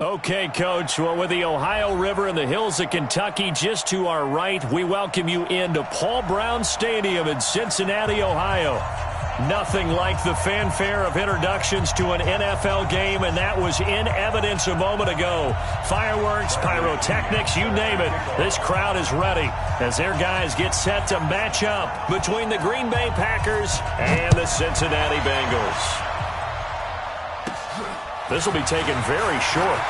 Okay, Coach. Well, with the Ohio River and the hills of Kentucky just to our right, we welcome you into Paul Brown Stadium in Cincinnati, Ohio. Nothing like the fanfare of introductions to an NFL game, and that was in evidence a moment ago. Fireworks, pyrotechnics, you name it. This crowd is ready as their guys get set to match up between the Green Bay Packers and the Cincinnati Bengals. This will be taken very short.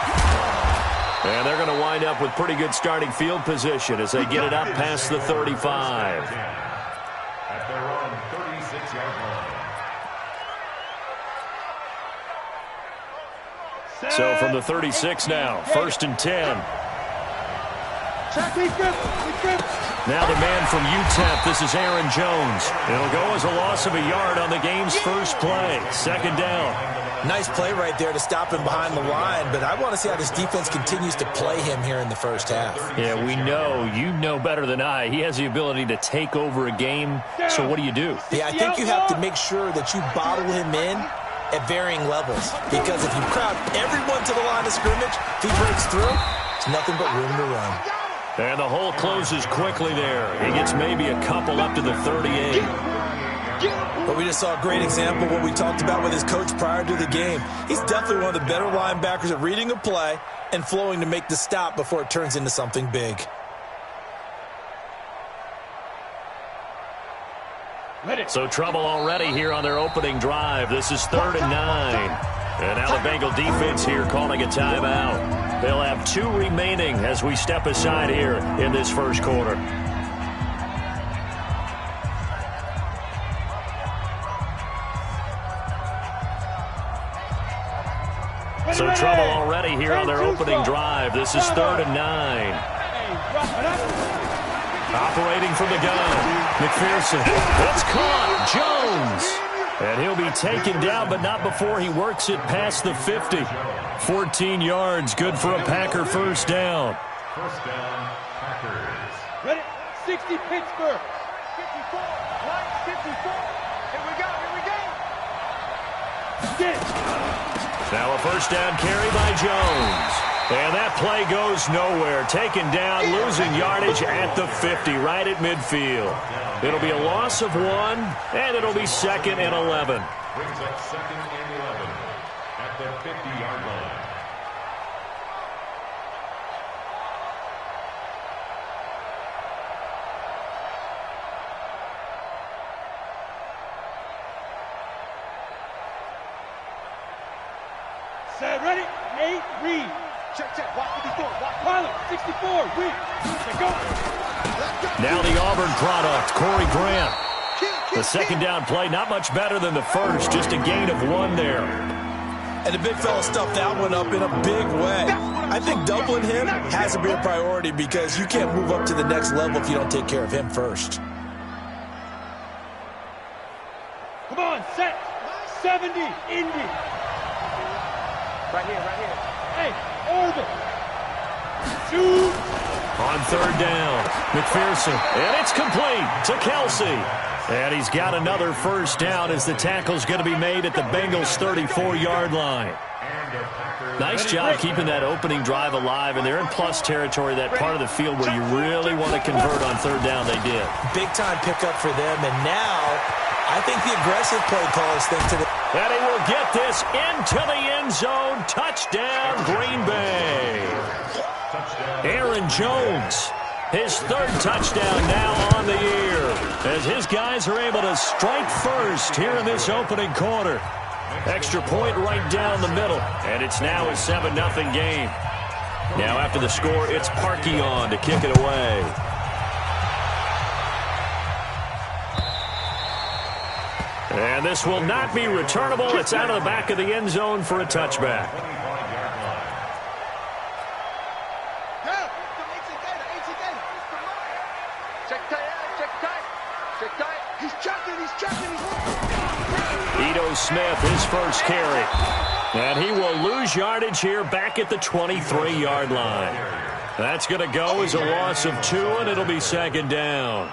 And they're going to wind up with pretty good starting field position as they get it up past the 35. At their own 36-yard line. So from the 36 now, 1st and 10. Now the man from UTEP, this is Aaron Jones. It'll go as a loss of a yard on the game's first play. 2nd down. Nice play right there to stop him behind the line, but I want to see how this defense continues to play him here in the first half. Yeah, we know. You know better than I. He has the ability to take over a game, so what do you do? Yeah, I think you have to make sure that you bottle him in at varying levels, because if you crowd everyone to the line of scrimmage, if he breaks through, it's nothing but room to run. And the hole closes quickly there. He gets maybe a couple up to the 38. But we just saw a great example of what we talked about with his coach prior to the game. He's definitely one of the better linebackers at reading a play and flowing to make the stop before it turns into something big. So trouble already here on their opening drive. This is 3rd and 9. And now the Bengal defense here calling a timeout. They'll have 2 remaining as we step aside here in this first quarter. So trouble already here on their opening drive. This is 3rd and 9. Operating from the gun, McPherson. That's caught. Jones. And he'll be taken down, but not before he works it past the 50. 14 yards, good for a Packer first down. First down, Packers. Ready? 60 Pittsburgh. 54. Line 54. Here we go. Now a first down carry by Jones. And that play goes nowhere. Taken down, losing yardage at the 50, right at midfield. It'll be a loss of 1, and it'll be 2nd and 11. Brings up 2nd and 11 at the 50-yard line. Set, ready? 8, read. Check. Walk 54. Walk pilot. 64. Read. Check, go. Now the Auburn product, Corey Grant. The 2nd down play, not much better than the first. Just a gain of 1 there. And the big fella stuffed that one up in a big way. I think doubling him has to be a priority because you can't move up to the next level if you don't take care of him first. Come on, set. 70, Indy. Right here. Hey, orbit. Shoot. On 3rd down, McPherson. And it's complete to Kelsey. And he's got another first down as the tackle's going to be made at the Bengals' 34-yard line. Nice job keeping that opening drive alive, and they're in plus territory, that part of the field where you really want to convert on 3rd down. They did. Big-time pickup for them, and now I think the aggressive play callers think to the... And he will get this into the end zone. Touchdown, Green Bay. Aaron Jones, his 3rd touchdown now on the year, as his guys are able to strike first here in this opening quarter. Extra point right down the middle, and it's now a 7-0 game. Now after the score, it's Parkey on to kick it away. And this will not be returnable. It's out of the back of the end zone for a touchback. Ito Smith, his first carry. And he will lose yardage here back at the 23-yard line. That's going to go as a loss of 2, and it'll be 2nd down.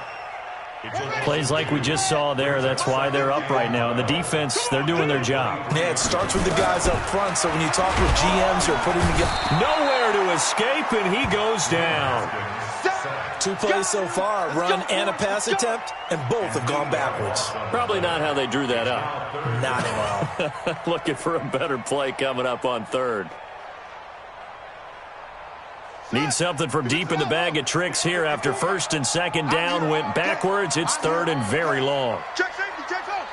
Plays like we just saw there, that's why they're up right now. And the defense, they're doing their job. Yeah, it starts with the guys up front, so when you talk with GMs who are putting together... Nowhere to escape, and he goes down. 2 plays so far, run and a pass attempt, and both have gone backwards. Probably not how they drew that up. Not well. Looking for a better play coming up on third. Need something from deep in the bag of tricks here after first and second down went backwards. It's third and very long. Check safety, check close.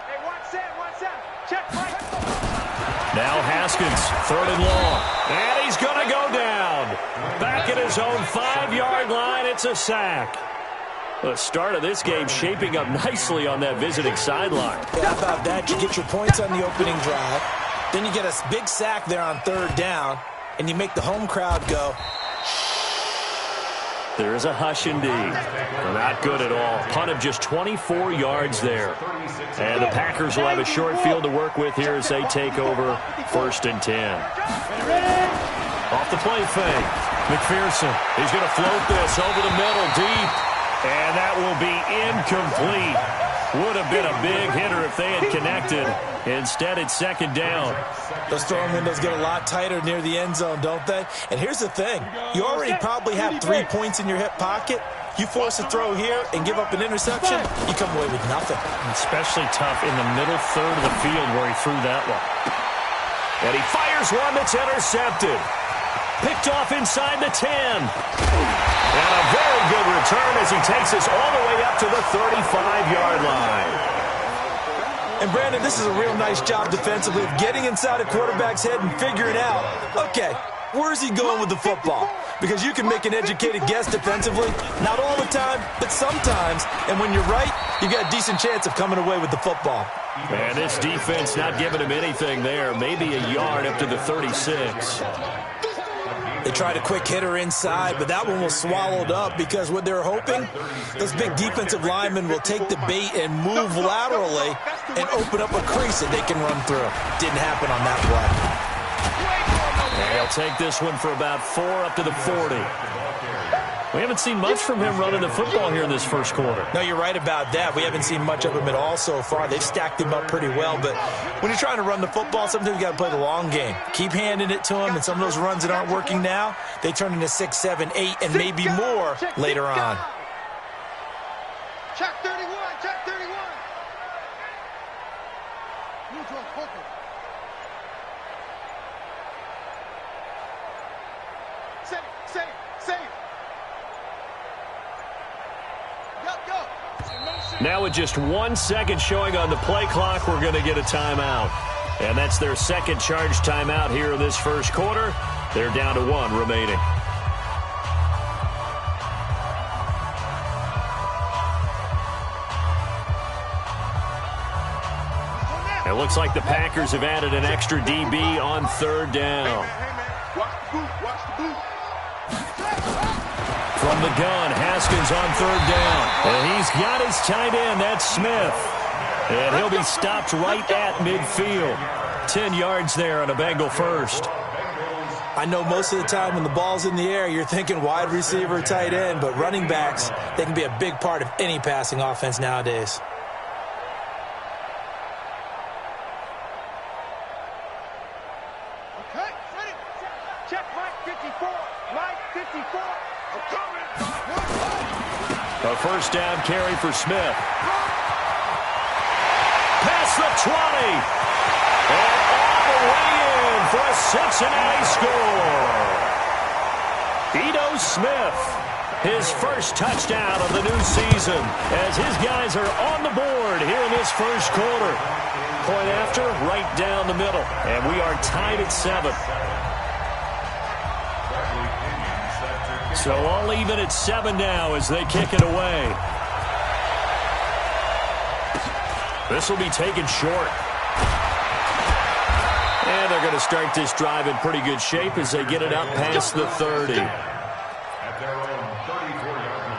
Hey, one set. Check right. Now Haskins, third and long. And he's going to go down. Back at his own 5-yard line, it's a sack. The start of this game shaping up nicely on that visiting sideline. How about that? You get your points on the opening drive. Then you get a big sack there on third down, and you make the home crowd go. There is a hush indeed. Not good at all. Punt of just 24 yards there. And the Packers will have a short field to work with here as they take over first and 10. Off the play fake. McPherson, he's going to float this over the middle deep. And that will be incomplete. Would have been a big hitter if they had connected. Instead, it's second down. Those throwing windows get a lot tighter near the end zone, don't they? And here's the thing. You already probably have 3 points in your hip pocket. You force a throw here and give up an interception, you come away with nothing. Especially tough in the middle third of the field where he threw that one. And he fires one that's intercepted. Picked off inside the 10. And a very good return as he takes us all the way up to the 35-yard line. And, Brandon, this is a real nice job defensively of getting inside a quarterback's head and figuring out, okay, where's he going with the football? Because you can make an educated guess defensively. Not all the time, but sometimes. And when you're right, you've got a decent chance of coming away with the football. And this defense not giving him anything there. Maybe a yard up to the 36. They tried a quick hitter inside, but that one was swallowed up because what they're hoping, those big defensive linemen will take the bait and move laterally and open up a crease that they can run through. Didn't happen on that play. And he'll take this one for about 4 up to the 40. We haven't seen much from him running the football here in this first quarter. No, you're right about that. We haven't seen much of him at all so far. They've stacked him up pretty well, but when you're trying to run the football, sometimes you got to play the long game. Keep handing it to him, and some of those runs that aren't working now, they turn into 6, 7, 8, and maybe more later on. Check 31, check 31. Neutral, focus. Save. Now with just 1 second showing on the play clock, we're going to get a timeout. And that's their second charge timeout here in this first quarter. They're down to 1 remaining. It looks like the Packers have added an extra DB on third down. Watch the boot. From the gun, Haskins on third down. And he's got his tight end, that's Smith. And he'll be stopped right at midfield. 10 yards there on a Bengal first. I know most of the time when the ball's in the air, you're thinking wide receiver, tight end, but running backs, they can be a big part of any passing offense nowadays. Okay, ready. Check Mike 54. Mike 54. I'm coming. A first down carry for Smith. Past the 20. And all the way in for a Cincinnati score. Ito Smith, his first touchdown of the new season as his guys are on the board here in this first quarter. Point after, right down the middle. And we are tied at 7. So all even at 7 now as they kick it away. This will be taken short. And they're going to start this drive in pretty good shape as they get it up past the 30. At their own 34-yard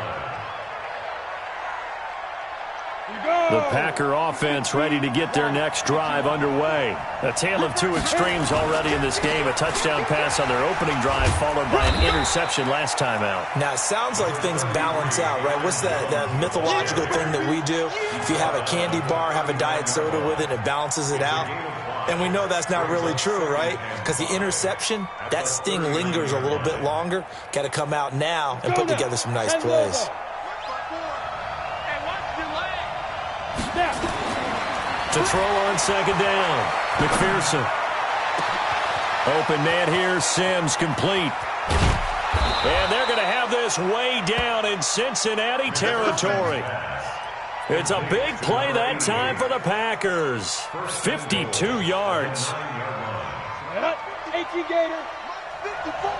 line. The Packer offense ready to get their next drive underway. A tale of two extremes already in this game. A touchdown pass on their opening drive followed by an interception last time out. Now, it sounds like things balance out, right? What's that mythological thing that we do? If you have a candy bar, have a diet soda with it, it balances it out. And we know that's not really true, right? Because the interception, that sting lingers a little bit longer. Got to come out now and put together some nice plays. To throw on second down, McPherson. Open man here, Sims complete. And they're going to have this way down in Cincinnati territory. It's a big play that time for the Packers. 52 yards. 18 Gator. 54.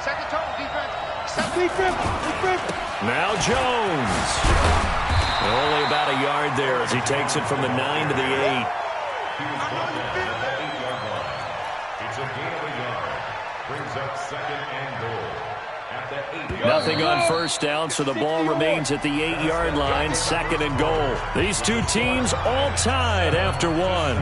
Second total defense. Now Jones. Only about a yard there as he takes it from the 9 to the 8. It's a gain of a yard. Brings up second and goal. Nothing on first down, so the ball remains at the 8-yard line, second and goal. These two teams all tied after one.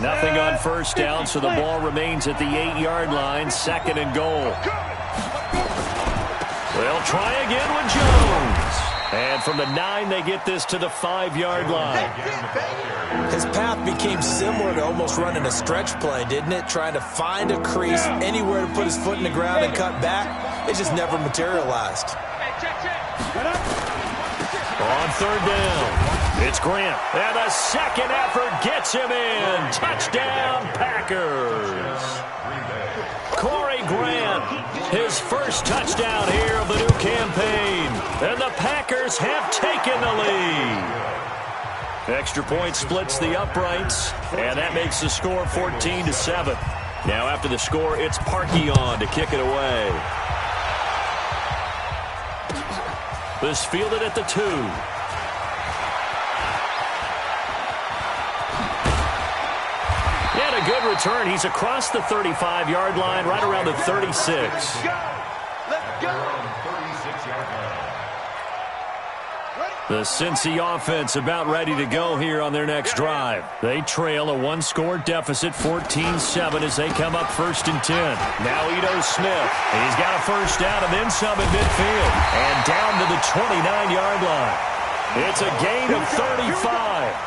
Nothing on first down, so the ball remains at the 8-yard line, second and goal. They'll try again with Jones. And from the 9, they get this to the 5-yard line. His path became similar to almost running a stretch play, didn't it? Trying to find a crease, anywhere to put his foot in the ground and cut back. It just never materialized. On third down, it's Grant. And the second effort gets him in. Touchdown, Packers. Corey Grant, his first touchdown here of the new campaign. And the Packers have taken the lead. Extra point splits the uprights, and that makes the score 14-7. Now after the score, it's Parkey on to kick it away. This fielded at the 2. And a good return. He's across the 35-yard line, right around the 36. Let's go. The Cincy offense about ready to go here on their next drive. They trail a one-score deficit, 14-7, as they come up first and 10. Now Ito Smith. He's got a first down and then some at midfield. And down to the 29-yard line. It's a gain of 35.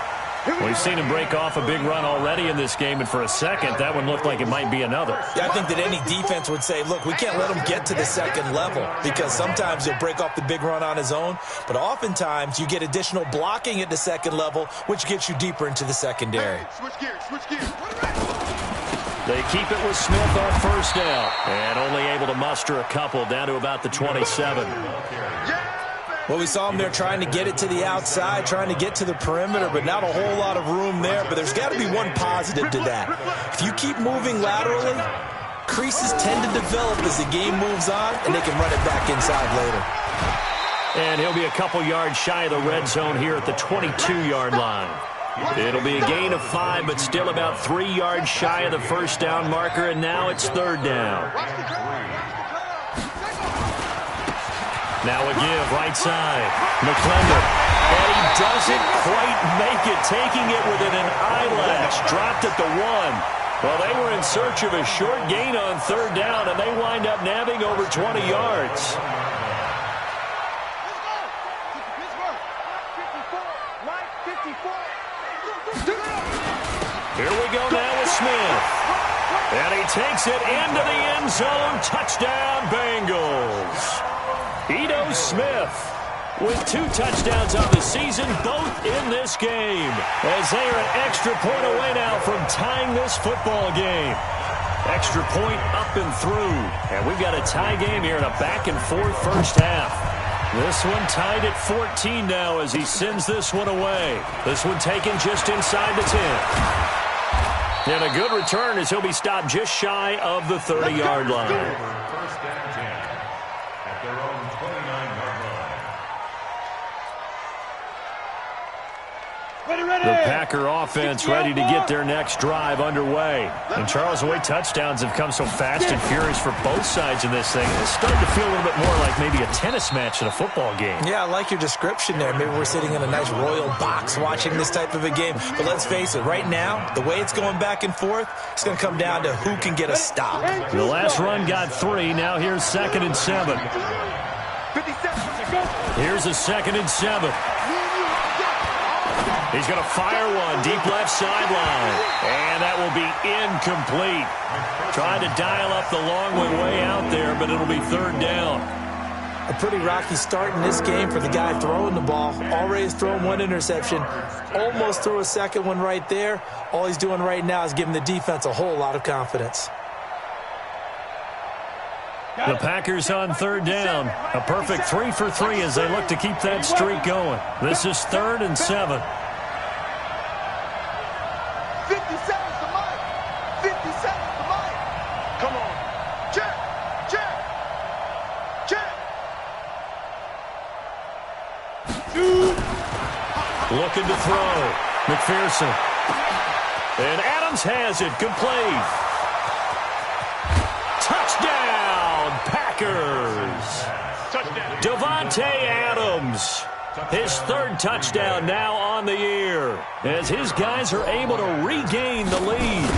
We've seen him break off a big run already in this game, and for a second, that one looked like it might be another. Yeah, I think that any defense would say, look, we can't let him get to the second level, because sometimes he'll break off the big run on his own, but oftentimes you get additional blocking at the second level, which gets you deeper into the secondary. Switch gears. They keep it with Smith on first down, and only able to muster a couple down to about the 27. Well, we saw him there trying to get it to the outside, trying to get to the perimeter, but not a whole lot of room there. But there's got to be one positive to that. If you keep moving laterally, creases tend to develop as the game moves on, and they can run it back inside later. And he'll be a couple yards shy of the red zone here at the 22-yard line. It'll be a gain of 5, but still about 3 yards shy of the first down marker, and now it's third down. Now a give, right side. McClendon. And he doesn't quite make it, taking it within an eyelash. Dropped at the 1. Well, they were in search of a short gain on third down, and they wind up nabbing over 20 yards. Here we go now with Smith. And he takes it into the end zone. Touchdown, Bengals. Ito Smith with 2 touchdowns on the season, both in this game, as they are an extra point away now from tying this football game. Extra point up and through, and we've got a tie game here in a back-and-forth first half. This one tied at 14 now as he sends this one away. This one taken just inside the 10. And a good return as he'll be stopped just shy of the 30-yard line. First and 10 at their own 29-yard line. The Packer offense ready to get their next drive underway. And Charles, the way touchdowns have come so fast and furious for both sides in this thing, it's starting to feel a little bit more like maybe a tennis match in a football game. Yeah, I like your description there. Maybe we're sitting in a nice royal box watching this type of a game. But let's face it, right now, the way it's going back and forth, it's going to come down to who can get a stop. The last run got 3. Now here's 2nd and 7. Here's a 2nd and 7. He's going to fire one deep left sideline. And that will be incomplete. Trying to dial up the long way out there, but it'll be 3rd down. A pretty rocky start in this game for the guy throwing the ball. Already has thrown 1 interception. Almost threw a 2nd one right there. All he's doing right now is giving the defense a whole lot of confidence. The Packers on 3rd down. A perfect 3 for 3 as they look to keep that streak going. This is 3rd and 7. 57's the mic. 57's the mic. Come on. Check. Check. Check. Looking to throw. McPherson. And Adams has it. Complete. Touchdown, Packers. Touchdown. Davante Adams. His 3rd touchdown now on the year as his guys are able to regain the lead.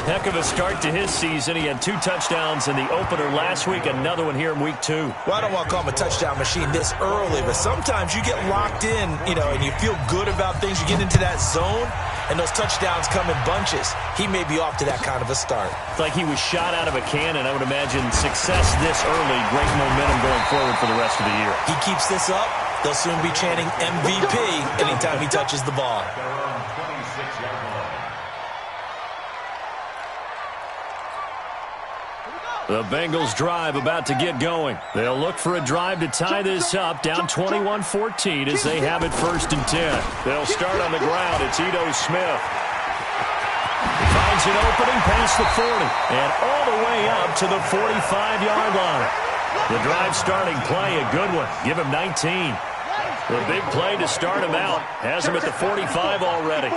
Heck of a start to his season. He had 2 touchdowns in the opener last week, another one here in week 2. Well, I don't want to call him a touchdown machine this early, but sometimes you get locked in, and you feel good about things. You get into that zone, and those touchdowns come in bunches. He may be off to that kind of a start. It's like he was shot out of a cannon. I would imagine success this early, great momentum going forward for the rest of the year. He keeps this up, they'll soon be chanting MVP anytime he touches the ball. The Bengals drive about to get going. They'll look for a drive to tie this up, down 21-14 as they have it 1st and 10. They'll start on the ground. It's Ito Smith. Finds an opening past the 40 and all the way up to the 45-yard line. The drive starting play, a good one. Give him 19. The big play to start him out. Has him at the 45 already.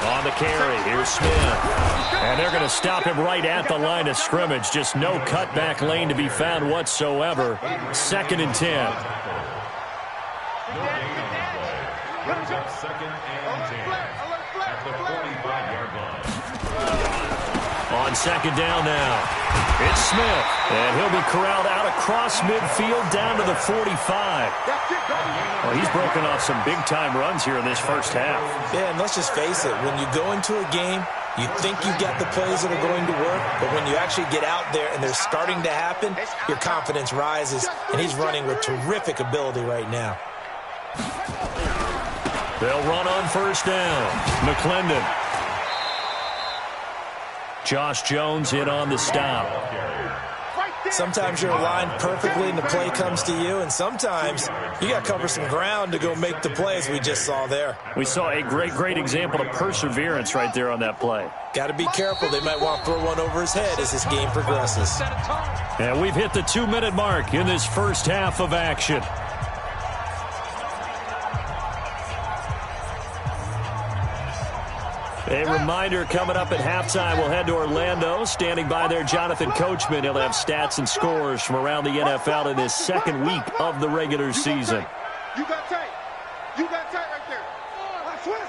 On the carry, here's Smith. And they're going to stop him right at the line of scrimmage. Just no cutback lane to be found whatsoever. 2nd and 10. Brings up 2nd and 10 at the 45-yard line. On 2nd down now, it's Smith. And he'll be corralled out across midfield down to the 45. Well, he's broken off some big-time runs here in this first half. Yeah, and let's just face it. When you go into a game, you think you've got the plays that are going to work, but when you actually get out there and they're starting to happen, your confidence rises, and he's running with terrific ability right now. They'll run on 1st down. McClendon. Josh Jones in on the stop. Sometimes you're aligned perfectly and the play comes to you, and sometimes you got to cover some ground to go make the plays we just saw there. We saw a great example of perseverance right there on that play. Got to be careful. They might want to throw one over his head as this game progresses. And we've hit the 2-minute mark in this first half of action. A reminder coming up at halftime, we'll head to Orlando. Standing by there, Jonathan Coachman. He'll have stats and scores from around the NFL in his 2nd week of the regular season. You got tight. You got tight right there. Switch.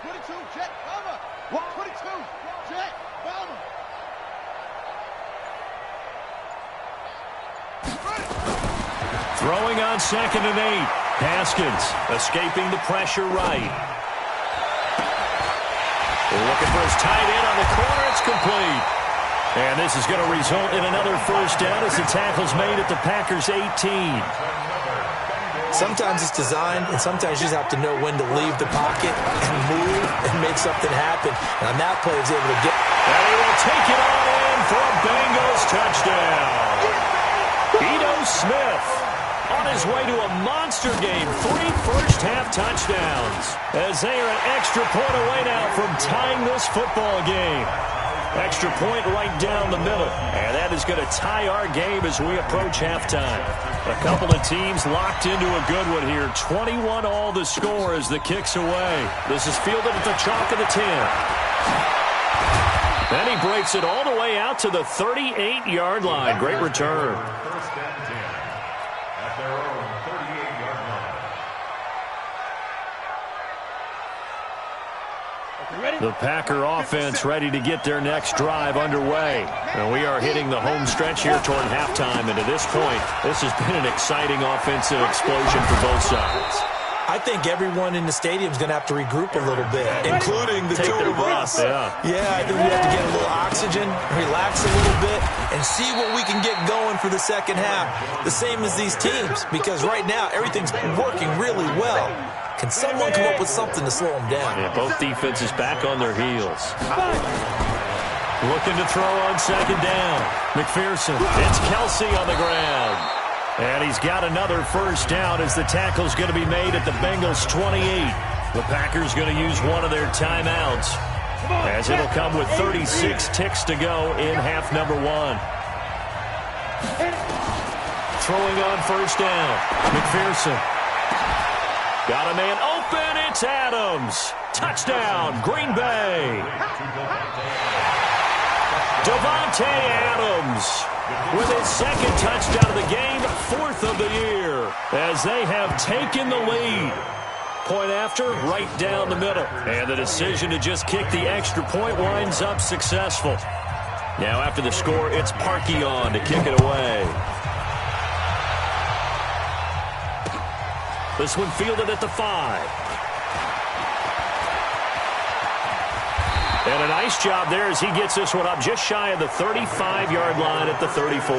22, jet, bomber. 22, jet, bomber. Throwing on 2nd and 8. Haskins escaping the pressure right. Looking for his tight end on the corner. It's complete. And this is going to result in another 1st down as the tackle's made at the Packers' 18. Sometimes it's designed, and sometimes you just have to know when to leave the pocket and move and make something happen. And on that play, he's able to get... And he will take it on in for a Bengals touchdown. Ito Smith on his way to a monster game. 3 first-half touchdowns as they are an extra point away now from tying this football game. Extra point right down the middle. And that is going to tie our game as we approach halftime. A couple of teams locked into a good one here. 21 all the score as the kick's away. This is fielded at the chalk of the 10. Then he breaks it all the way out to the 38-yard line. Great return. First and 10 at their own 38-yard line. The Packer offense ready to get their next drive underway. And we are hitting the home stretch here toward halftime. And to this point, this has been an exciting offensive explosion for both sides. I think everyone in the stadium is going to have to regroup a little bit, including the two of us. Yeah, I think we have to get a little oxygen, relax a little bit, and see what we can get going for the second half. The same as these teams, because right now everything's working really well. Can someone come up with something to slow them down? Yeah, both defenses back on their heels. Looking to throw on second down. McPherson. It's Kelsey on the ground. And he's got another first down as the tackle's going to be made at the Bengals 28. The Packers going to use one of their timeouts as it'll come with 36 ticks to go in half number one. Throwing on first down. McPherson. Got a man open. It's Adams. Touchdown, Green Bay. Davante Adams with his second touchdown of the game, fourth of the year, as they have taken the lead. Point after, right down the middle. And the decision to just kick the extra point winds up successful. Now after the score, it's Parkey on to kick it away. This one fielded at the 5. And a nice job there as he gets this one up just shy of the 35-yard line at the 34.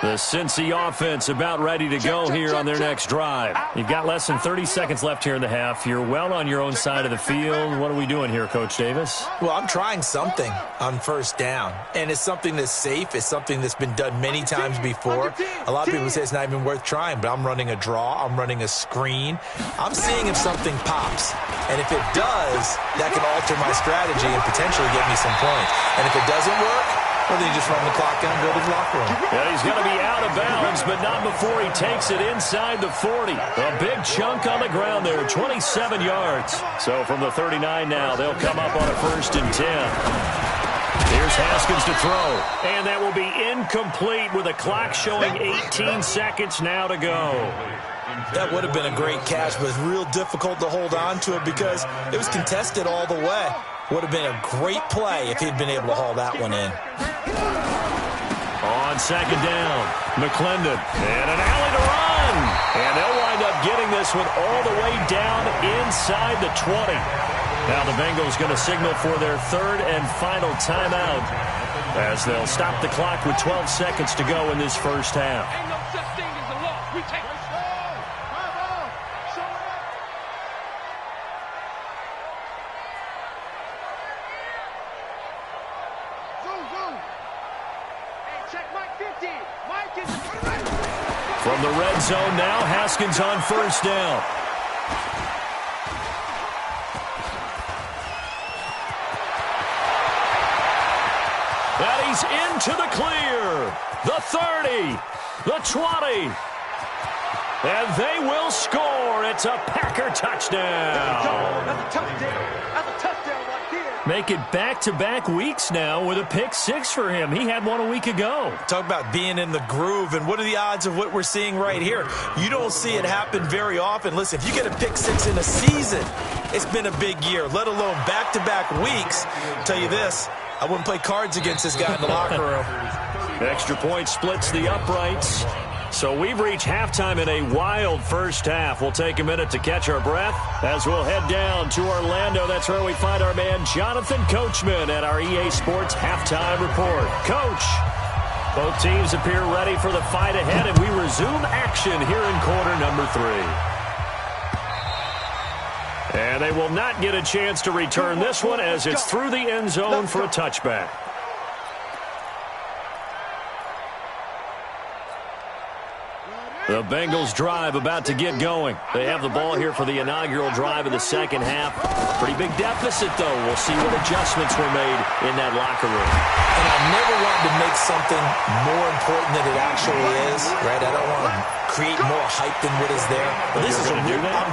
The Cincy offense about ready to go here on their next drive. You've got less than 30 seconds left here in the half. You're well on your own side of the field. What are we doing here, Coach Davis? Well, I'm trying something on first down, and it's something that's safe. It's something that's been done many times before. A lot of people say it's not even worth trying, but I'm running a draw. I'm running a screen. I'm seeing if something pops, and if it does, that can alter my strategy and potentially get me some points. And if it doesn't work, well, then you just run the clock down and go to the locker room. Yeah, he's going to be out of bounds, but not before he takes it inside the 40. A big chunk on the ground there, 27 yards. So from the 39 now, they'll come up on a 1st and 10. Here's Haskins to throw. And that will be incomplete with the clock showing 18 seconds now to go. That would have been a great catch, but it's real difficult to hold on to it because it was contested all the way. Would have been a great play if he'd been able to haul that one in. On second down, McClendon. And an alley to run. And they'll wind up getting this one all the way down inside the 20. Now the Bengals going to signal for their third and final timeout as they'll stop the clock with 12 seconds to go in this first half. Ain't no such thing as a loss. We take From the red zone now, Haskins on first down. And he's into the clear. The 30, the 20. And they will score. It's a Packer touchdown. That's a touchdown. That's a touchdown right there. Make it back-to-back weeks now with a pick 6 for him. He had one a week ago. Talk about being in the groove, and what are the odds of what we're seeing right here? You don't see it happen very often. Listen, if you get a pick 6 in a season, it's been a big year, let alone back-to-back weeks. I'll tell you this, I wouldn't play cards against this guy in the locker room. Extra point splits the uprights. So we've reached halftime in a wild first half. We'll take a minute to catch our breath as we'll head down to Orlando. That's where we find our man Jonathan Coachman at our EA Sports Halftime Report. Coach, both teams appear ready for the fight ahead, and we resume action here in quarter number 3. And they will not get a chance to return this one as it's through the end zone for a touchback. The Bengals drive about to get going. They have the ball here for the inaugural drive of the second half. Pretty big deficit, though. We'll see what adjustments were made in that locker room. And I never wanted to make something more important than it actually is, right? I don't want to create more hype than what is there. But this is I'm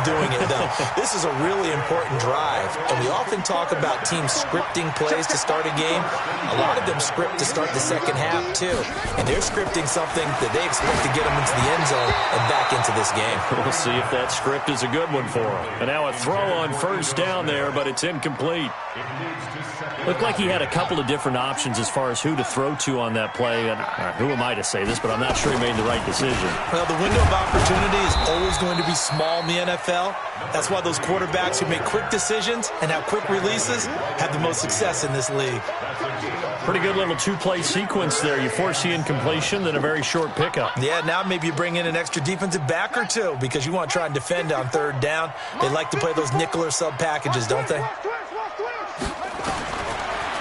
doing it, though. This is a really important drive. And we often talk about teams scripting plays to start a game. A lot of them script to start the second half, too. And they're scripting something that they expect to get them into the end zone and back into this game. We'll see if that script is a good one for him. And now a throw on first down there, but it's incomplete. Looked like he had a couple of different options as far as who to throw to on that play. And who am I to say this, but I'm not sure he made the right decision. Well, the window of opportunity is always going to be small in the NFL. That's why those quarterbacks who make quick decisions and have quick releases have the most success in this league. Pretty good little two-play sequence there. You force the incompletion, then a very short pickup. Yeah, now maybe you bring in an extra defensive back or two because you want to try and defend on third down. They like to play those nickel or sub packages, don't they?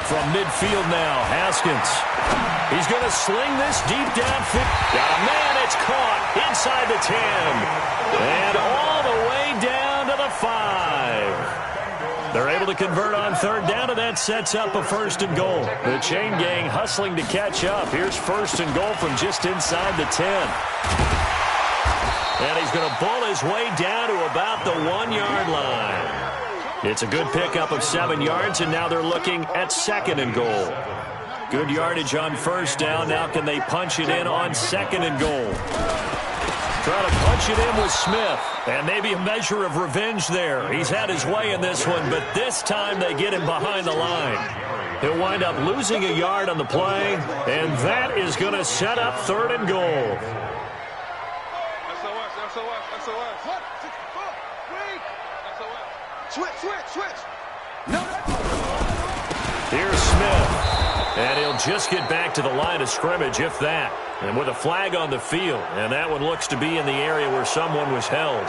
From midfield now, Haskins. He's going to sling this deep downfield. Got a man, it's caught inside the 10. And all the way down to the 5. They're able to convert on third down, and that sets up a first and goal. The chain gang hustling to catch up. Here's first and goal from just inside the 10. And he's going to bull his way down to about the 1-yard line. It's a good pickup of 7 yards, and now they're looking at second and goal. Good yardage on first down. Now can they punch it in on second and goal? Try to punch it in with Smith. And maybe a measure of revenge there. He's had his way in this one, but this time they get him behind the line. He'll wind up losing a yard on the play, and that is going to set up third and goal. Switch. Here's Smith. And he'll just get back to the line of scrimmage, if that. And with a flag on the field. And that one looks to be in the area where someone was held.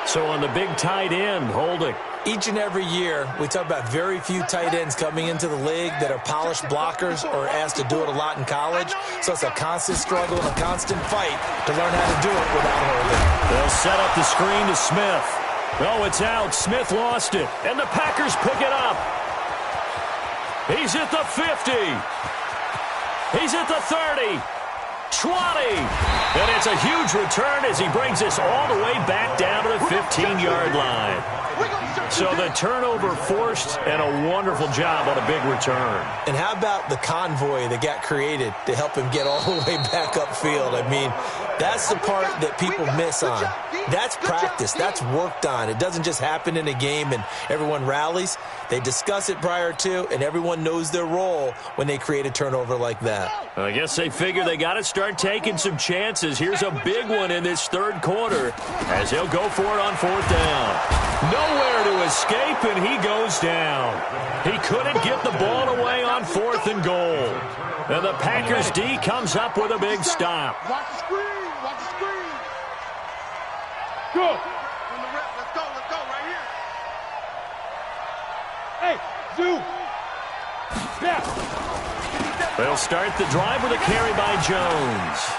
So on the big tight end, holding. Each and every year, we talk about very few tight ends coming into the league that are polished blockers or asked to do it a lot in college. So it's a constant struggle and a constant fight to learn how to do it without holding. They'll set up the screen to Smith. Oh, it's out. Smith lost it. And the Packers pick it up. He's at the 50. He's at the 30. 20. And it's a huge return as he brings this all the way back down to the 15-yard line. So the turnover forced, and a wonderful job on a big return. And how about the convoy that got created to help him get all the way back upfield? I mean, that's the part that people miss on. That's practice. That's worked on. It doesn't just happen in a game and everyone rallies. They discuss it prior to, and everyone knows their role when they create a turnover like that. I guess they figure they got to start taking some chances. Here's a big one in this third quarter as he'll go for it on fourth down. Nowhere to escape, and he goes down. He couldn't get the ball away on fourth and goal. And the Packers D comes up with a big stop. Watch the screen. Go. From the rep. Let's go right here. Hey, Zoo. Yeah. They'll start the drive with a carry by Jones.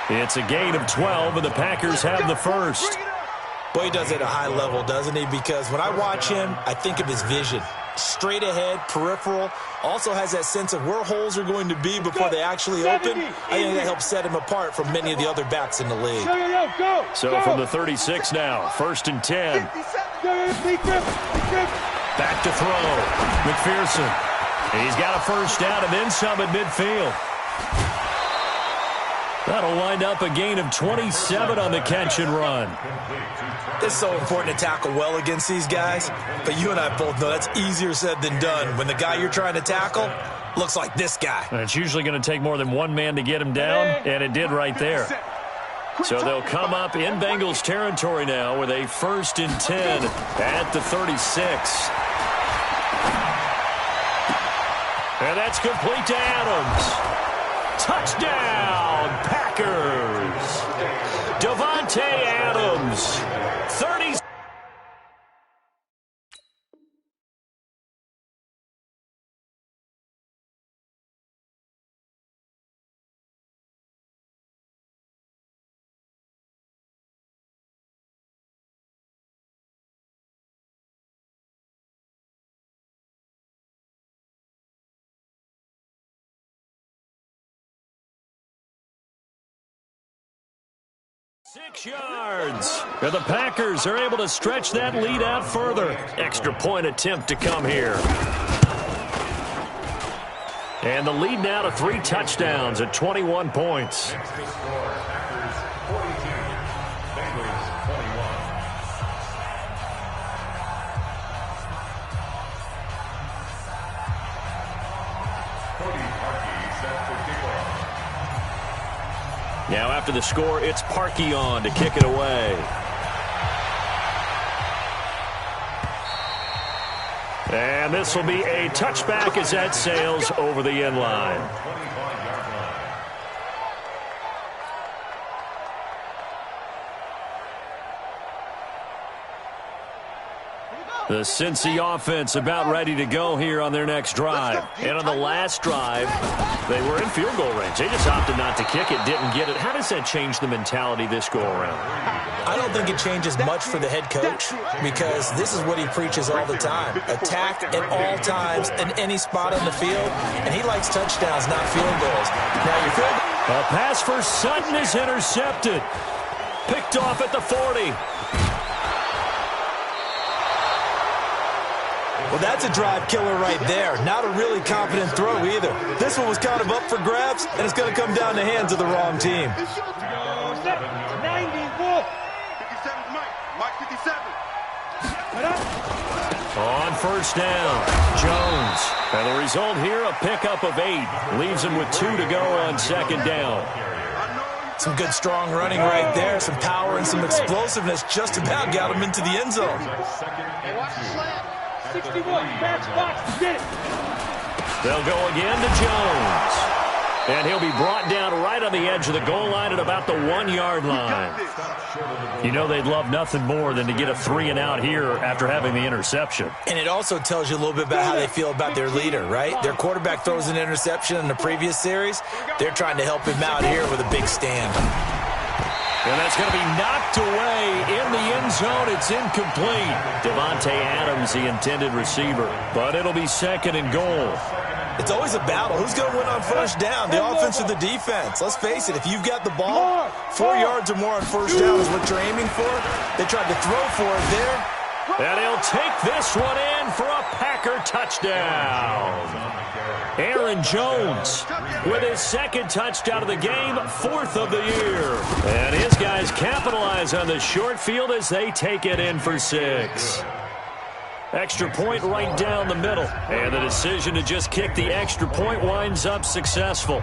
It's a gain of 12, and the Packers have the first. Boy, he does it at a high level, doesn't he? Because when I watch him, I think of his vision. Straight ahead, peripheral. Also has that sense of where holes are going to be before they actually open. I think that helps set him apart from many of the other backs in the league. So from the 36 now, first and 10. Back to throw. McPherson. He's got a first down and then some at midfield. That'll wind up a gain of 27 on the catch and run. It's so important to tackle well against these guys, but you and I both know that's easier said than done when the guy you're trying to tackle looks like this guy. And it's usually going to take more than one man to get him down, and it did right there. So they'll come up in Bengals territory now with a first and 10 at the 36. And that's complete to Adams. Touchdown, Packers. Davante Adams, 30. 6 yards. And the Packers are able to stretch that lead out further. Extra point attempt to come here. And the lead now to 3 touchdowns at 21 points. Next to score, Packers 42, Bengals 21. Now after the score, it's Parkey on to kick it away. And this will be a touchback as that sails over the end line. The Cincy offense about ready to go here on their next drive. And on the last drive, they were in field goal range. They just opted not to kick it, didn't get it. How does that change the mentality this go-around? I don't think it changes much for the head coach because this is what he preaches all the time. Attack at all times in any spot on the field, and he likes touchdowns, not field goals. Now, your field A pass for Sutton is intercepted. Picked off at the 40. Well, that's a drive killer right there. Not a really confident throw either. This one was kind of up for grabs, and it's going to come down the hands of the wrong team. 94. 57, Mike 57. On first down, Jones. And the result here, a pickup of 8. Leaves him with 2 to go on second down. Some good strong running right there. Some power and some explosiveness just about got him into the end zone. Hey, watch the slant. 61, back box, get it. They'll go again to Jones. And he'll be brought down right on the edge of the goal line at about the 1-yard line. You know they'd love nothing more than to get a 3-and-out here after having the interception. And it also tells you a little bit about how they feel about their leader, right? Their quarterback throws an interception in the previous series. They're trying to help him out here with a big stand. And that's going to be knocked away in the end zone. It's incomplete. Devontae Adams, the intended receiver. But it'll be 2nd and goal. It's always a battle. Who's going to win on first down, the offense or the defense? Let's face it, if you've got the ball, 4 yards or more on first down is what you're aiming for. They tried to throw for it there. And he'll take this one in for a Packer touchdown. Aaron Jones with his 2nd touchdown of the game, 4th of the year. And his guys capitalize on the short field as they take it in for 6. Extra point right down the middle. And the decision to just kick the extra point winds up successful.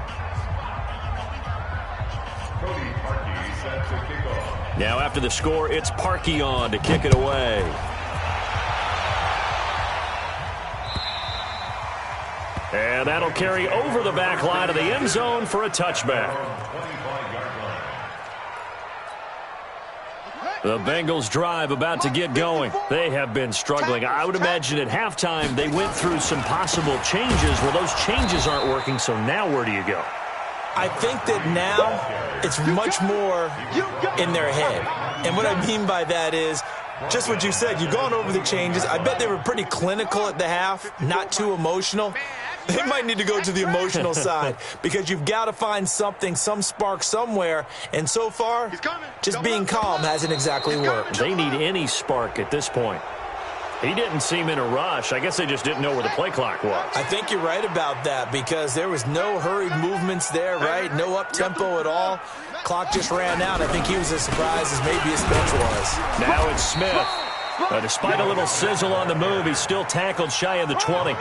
Now after the score, it's Parkey on to kick it away. And that'll carry over the back line of the end zone for a touchback. The Bengals drive about to get going. They have been struggling. I would imagine at halftime they went through some possible changes. Well, those changes aren't working, so now where do you go? I think that now it's much more in their head. And what I mean by that is just what you said. You've gone over the changes. I bet they were pretty clinical at the half, not too emotional. They might need to go to the emotional side because you've got to find something, some spark somewhere. And so far, just being calm hasn't exactly worked. They need any spark at this point. He didn't seem in a rush. I guess they just didn't know where the play clock was. I think you're right about that because there was no hurried movements there, right? No up-tempo at all. Clock just ran out. I think he was as surprised as maybe his bench was. Now it's Smith. Despite a little sizzle on the move, he's still tackled shy of the 20.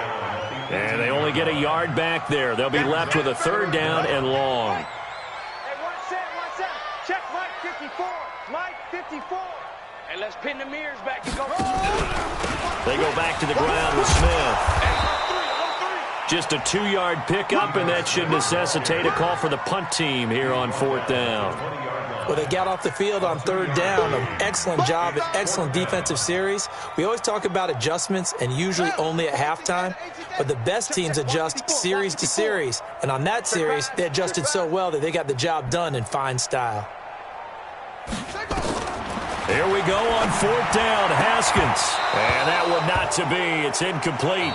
And they only get a yard back there. They'll be left with a 3rd down and long. Hey, 1 set. Check Mike 54. Mike 54. Hey, let's pin the mirrors back and go. They go back to the ground with Smith. Just a 2-yard pickup, and that should necessitate a call for the punt team here on 4th down. Well, they got off the field on 3rd down. An excellent job, an excellent defensive series. We always talk about adjustments and usually only at halftime, but the best teams adjust series to series. And on that series, they adjusted so well that they got the job done in fine style. Here we go on 4th down, Haskins. And that one not to be. It's incomplete.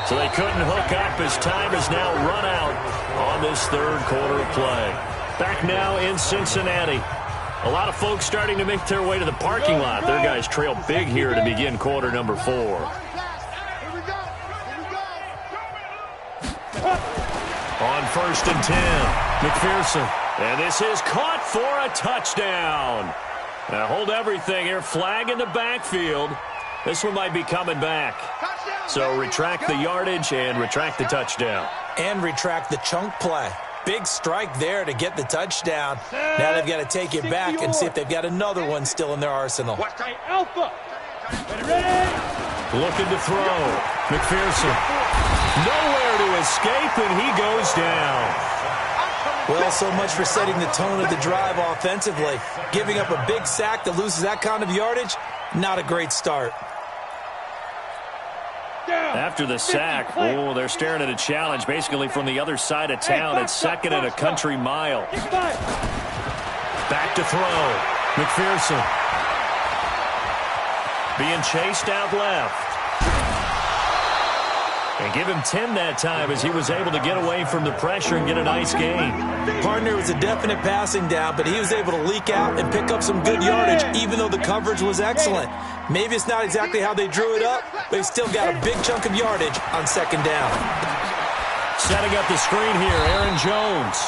So they couldn't hook up as time has now run out on this 3rd quarter of play. Back now in Cincinnati. A lot of folks starting to make their way to the parking lot. Their guys trail big here to begin quarter number 4. On 1st and 10, McPherson. And this is caught for a touchdown. Now hold everything here. Flag in the backfield. This one might be coming back. So retract the yardage and retract the touchdown. And retract the chunk play. Big strike there to get the touchdown. Now they've got to take it back and see if they've got another one still in their arsenal. Alpha. Looking to throw. McPherson. Nowhere to escape, and he goes down. Well, so much for setting the tone of the drive offensively. Giving up a big sack that loses that kind of yardage, not a great start. After the sack, oh, they're staring at a challenge basically from the other side of town. It's 2nd and a country mile. Back to throw. McPherson. Being chased out left. And give him 10 that time as he was able to get away from the pressure and get a nice gain. Partner was a definite passing down, but he was able to leak out and pick up some good yardage, even though the coverage was excellent. Maybe it's not exactly how they drew it up, but he still got a big chunk of yardage on 2nd down. Setting up the screen here, Aaron Jones.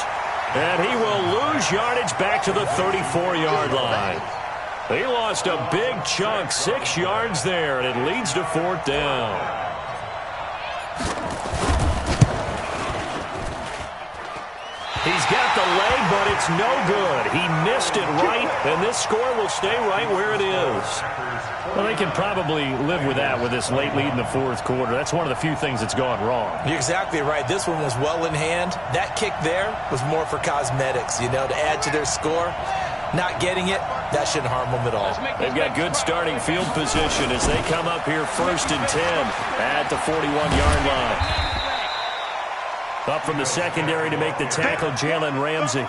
And he will lose yardage back to the 34-yard line. He lost a big chunk, 6 yards there, and it leads to 4th down. He's got the leg, but it's no good. He missed it right, and this score will stay right where it is. Well, they can probably live with that with this late lead in the 4th quarter. That's one of the few things that's gone wrong. You're exactly right. This one was well in hand. That kick there was more for cosmetics, to add to their score. Not getting it, that shouldn't harm them at all. They've got good starting field position as they come up here 1st and 10 at the 41-yard line. Up from the secondary to make the tackle, Jalen Ramsey.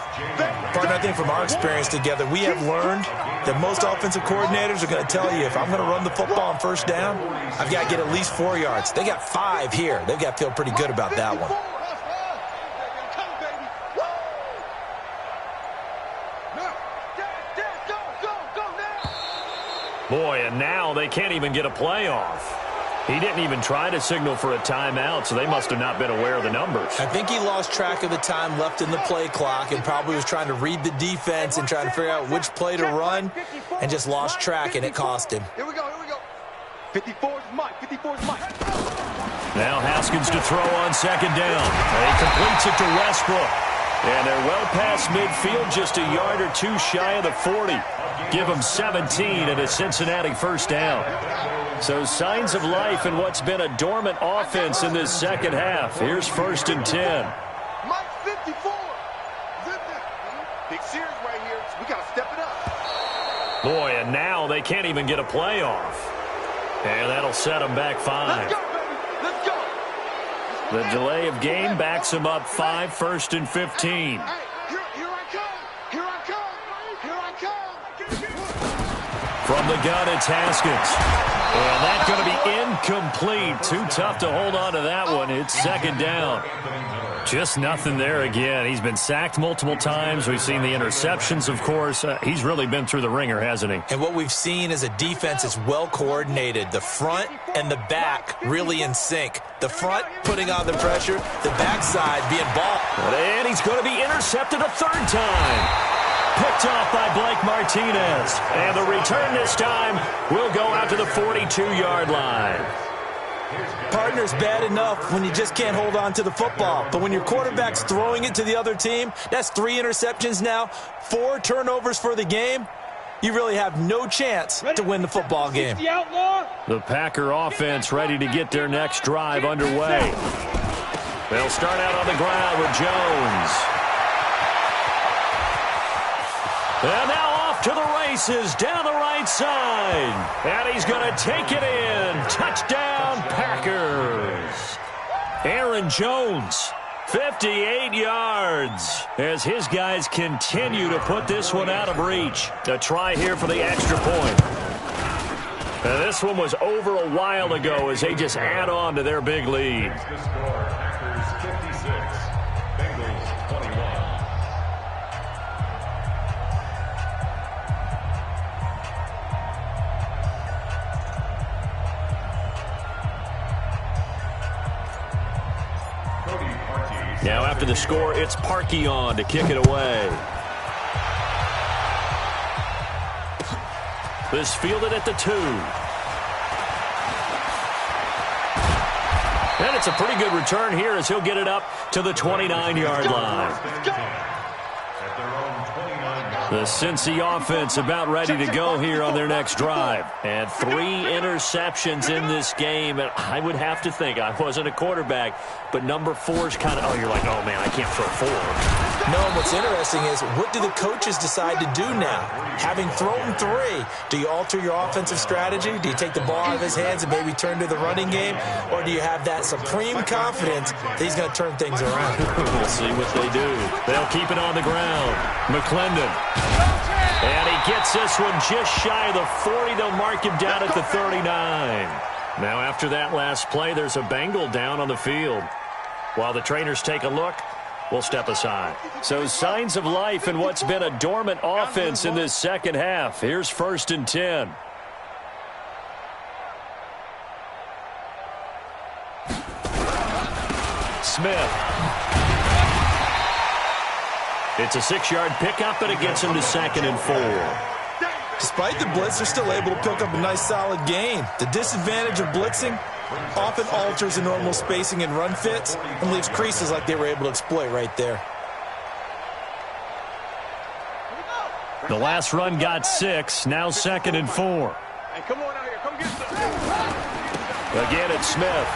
Partner, I think from our experience together, we have learned that most offensive coordinators are going to tell you, if I'm going to run the football on 1st down, I've got to get at least 4 yards. They got 5 here. They've got to feel pretty good about that one. Boy, and now they can't even get a play off. He didn't even try to signal for a timeout, so they must have not been aware of the numbers. I think he lost track of the time left in the play clock and probably was trying to read the defense and trying to figure out which play to run and just lost track, and it cost him. Here we go, here we go. 54's Mike, 54's Mike. Now Haskins to throw on 2nd down. He completes it to Westbrook. And they're well past midfield, just a yard or 2 shy of the 40. Give them 17 and a Cincinnati 1st down. So signs of life in what's been a dormant offense in this 2nd half. Here's 1st and 10. Mike 54. Big series right here. We got to step it up. Boy, and now they can't even get a play off. And that'll set them back 5. Let's go, baby. Let's go. The delay of game backs them up 5, 1st and 15. Hey, here I come. Here I come. Here I come. From the gun, it's Haskins. And that's going to be incomplete. Too tough to hold on to that one. It's 2nd down. Just nothing there again. He's been sacked multiple times. We've seen the interceptions, of course. He's really been through the ringer, hasn't he? And what we've seen is a defense that's well coordinated. The front and the back really in sync. The front putting on the pressure, the backside being ball. And he's going to be intercepted a 3rd time. Picked off by Blake Martinez. And the return this time will go out to the 42-yard line. Partner's bad enough when you just can't hold on to the football. But when your quarterback's throwing it to the other team, that's 3 interceptions now, 4 turnovers for the game. You really have no chance to win the football game. The Packer offense ready to get their next drive underway. They'll start out on the ground with Jones. And now off to the races down the right side. And he's going to take it in. Touchdown, Packers. Aaron Jones, 58 yards, as his guys continue to put this one out of reach. A try here for the extra point. And this one was over a while ago as they just add on to their big lead. Packers 56, Bengals 21. after the score, it's Parkey on to kick it away. This fielded at the 2. And it's a pretty good return here as he'll get it up to the 29-yard line. The Cincy offense about ready to go here on their next drive. And 3 interceptions in this game. And I would have to think, I wasn't a quarterback, but number 4 is kind of, oh, you're like, oh, man, I can't throw 4. No, and what's interesting is, what do the coaches decide to do now? Having thrown 3, do you alter your offensive strategy? Do you take the ball out of his hands and maybe turn to the running game? Or do you have that supreme confidence that he's going to turn things around? We'll see what they do. They'll keep it on the ground. McClendon. And he gets this one just shy of the 40. They'll mark him down at the 39. Now, after that last play, there's a Bengal down on the field. While the trainers take a look, we'll step aside. So signs of life in what's been a dormant offense in this second half. Here's 1st and 10. Smith. It's a 6-yard pickup, but it gets him to 2nd and 4. Despite the blitz, they're still able to pick up a nice solid gain. The disadvantage of blitzing often alters the normal spacing and run fits and leaves creases like they were able to exploit right there. The last run got 6, now 2nd and 4. Hey, come on out here, come get some. Again, it's Smith.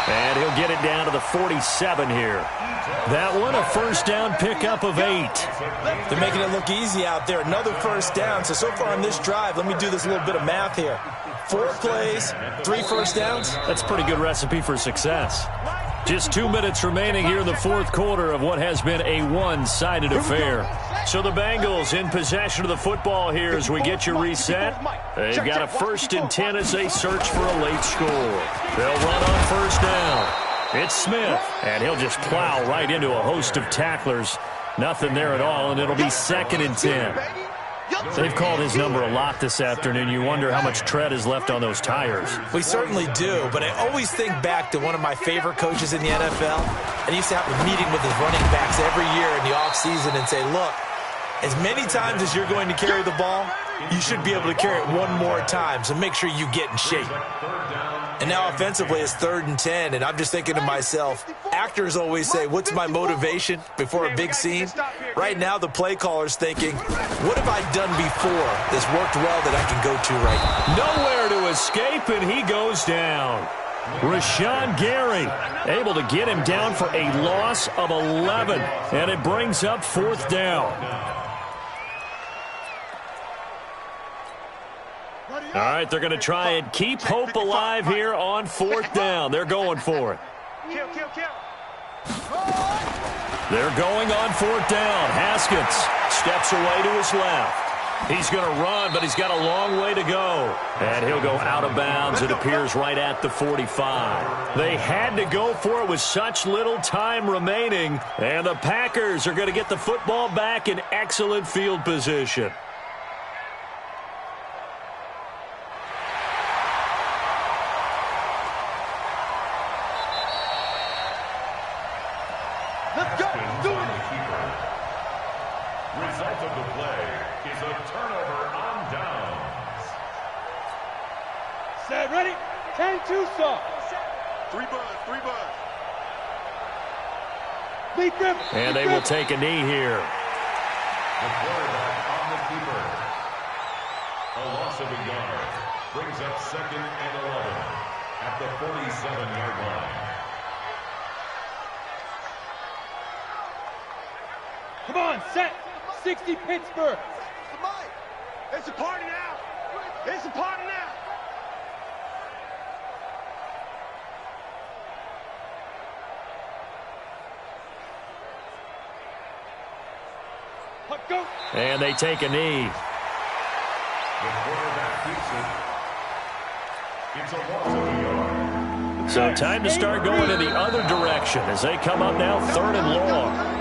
And he'll get it down to the 47 here. That one, a 1st down pickup of 8. They're making it look easy out there. Another 1st down. So far on this drive, let me do this little bit of math here. 4 plays, 3 1st downs. That's a pretty good recipe for success. Just 2 minutes remaining here in the 4th quarter of what has been a one-sided affair. So the Bengals in possession of the football here as we get you reset. They've got a 1st and 10 as they search for a late score. They'll run on 1st down. It's Smith, and he'll just plow right into a host of tacklers. Nothing there at all, and it'll be 2nd and 10. They've called his number a lot this afternoon. You wonder how much tread is left on those tires. We certainly do, but I always think back to one of my favorite coaches in the NFL. And he used to have a meeting with his running backs every year in the offseason and say, look, as many times as you're going to carry the ball, you should be able to carry it one more time, so make sure you get in shape. And now offensively it's 3rd and 10, and I'm just thinking to myself, actors always say, what's my motivation before a big scene? Right now the play caller's thinking, what have I done before that's worked well that I can go to right now? Nowhere to escape, and he goes down. Rashawn Gary able to get him down for a loss of 11, and it brings up 4th down. All right, they're going to try and keep hope alive here on 4th down. They're going for it. Kill. They're going on 4th down. Haskins steps away to his left. He's going to run, but he's got a long way to go. And he'll go out of bounds, it appears, right at the 45. They had to go for it with such little time remaining. And the Packers are going to get the football back in excellent field position. Result of the play is a turnover on downs. Set, ready? 10-2 saw. 3 buzz. Beat them. And they will take a knee here. The quarterback on the keeper. A loss of a yard brings up 2nd and 11 at the 47-yard line. Come on, set. 60 Pittsburgh. It's a party now. It's a party now. Go. And they take a knee. The quarterback keeps it. It's a loss of a yard. So time to start going in the other direction as they come up now 3rd and long.